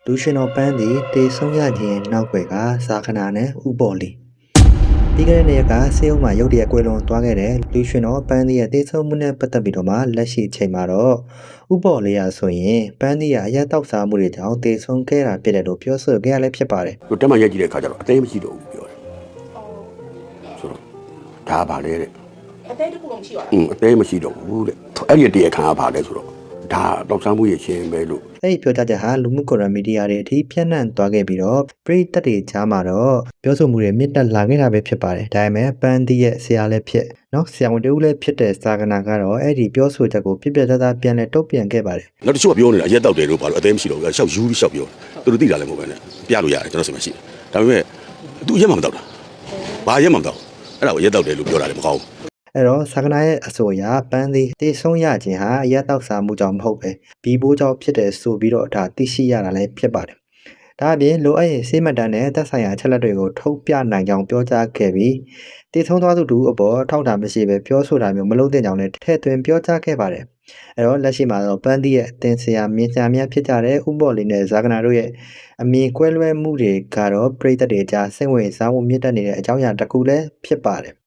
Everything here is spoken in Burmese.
လူရှင်တော်ပန်းသည်တေဆုံးရခြင်းနောက်ွယ်ကစာခဏနဲ့ဥပေါ်လီပြီးခဲ့တဲ့နေ့ကစေအုံမှာရုတ်တရက်ကွယ်လွန်သွားခဲ့တဲ့လူရှင်တော်ပန်းသည်ရဲ့တေဆုံးမှုနဲ့ပတ်သက်ပြီးတော့မှလက်ရှိချိန်မှာတော့ဥပေါ်လေးရဆိုရင်ပန်းသည်ရဲ့အရက်တောက်စားမှုတွေကြောင့်တေဆုံးခဲ့တာဖြစ်တယ်လို့ပြောဆိုခဲ့ရလဲဖြစ်ပါတယ်။တက်မှရိုက်ကြည့်တဲ့အခါကျတော့အသေးမရှိတော့ဘူးပြောတယ်။ဆိုတော့ဒါပါလေတဲ့အသေးတခုလုံးမရှိပါဘူး။အသေးမရှိတော့ဘူးတဲ့။အဲ့ဒီတရားခံကပါလဲဆိုတော့ဒါတောက်စားမှုရချင်းပဲလို့အဲ့ဒီပြောကြချက်ဟာလူမှုကွန်ရက်မီဒီယာတွေအထိပြန့်နှံ့သွားခဲ့ပြီးတော့ပရိသတ်တွေကြားမှာတော့ပြောဆိုမှုတွေမြင့်တက်လာခဲ့တာပဲဖြစ်ပါတယ်ဒါပေမဲ့ပန်းသီးရဲ့ဆရာလည်းဖြစ်နော်ဆရာဝန်တဦးလည်းဖြစ်တဲ့စာကနာကတော့အဲ့ဒီပြောဆိုချက်ကိုပြပြတသားပြန်လဲတုတ်ပြန်ခဲ့ပါတယ်နောက်တစ်ချို့ကပြောနေတာအရက်တောက်တယ်လို့ဘာလို့အသေးမရှိတော့ဘူးရှောက်ယူပြီးရှောက်ပြောသူတို့သိတာလည်းမဟုတ်ပဲနဲ့ပြလို့ရတယ်ကျွန်တော်ဆီမှာရှိတယ်ဒါပေမဲ့သူအရက်မှမတောက်တာဘာရက်မှမတောက်အဲ့ဒါကိုအရက်တောက်တယ်လို့ပြောတာလည်းမကောင်းဘူးအဲ့တော့စာကနာရဲ့အဆိုအရပန်းသည်တေဆုံးရခြင်းဟာအရက်တောက်စားမှုကြောင့်မဟုတ်ပဲဘီဘိုးကြောင့်ဖြစ်တယ်ဆိုပြီးတော့ဒါသိရှိရတာလည်းဖြစ်ပါတယ်ဒါအပြင်လိုအပ်ရင်စေးမတန်းနဲ့သက်ဆိုင်ရာအချက်လက်တွေကိုထုတ်ပြနိုင်ကြောင်းပြောကြားခဲ့ပြီးတည်ဆုံးသွားသူတို့အပေါ်ထောက်တာမရှိပဲပြောဆိုတာမျိုးမလုပ်သင့်ကြောင်းလည်းထည့်သွင်းပြောကြားခဲ့ပါတယ်။အဲ့တော့လက်ရှိမှာတော့ပန်းသီးရဲ့အသင်ဆရာမြင်ဆရာများဖြစ်ကြတဲ့ဥပေါ်လေးနဲ့ဇာကနာတို့ရဲ့အမြင်ကွဲလွဲမှုတွေကတော့ပြည်သက်တွေကြားစိတ်ဝင်စားမှုမြင့်တက်နေတဲ့အကြောင်းအရာတစ်ခုလည်းဖြစ်ပါတယ်။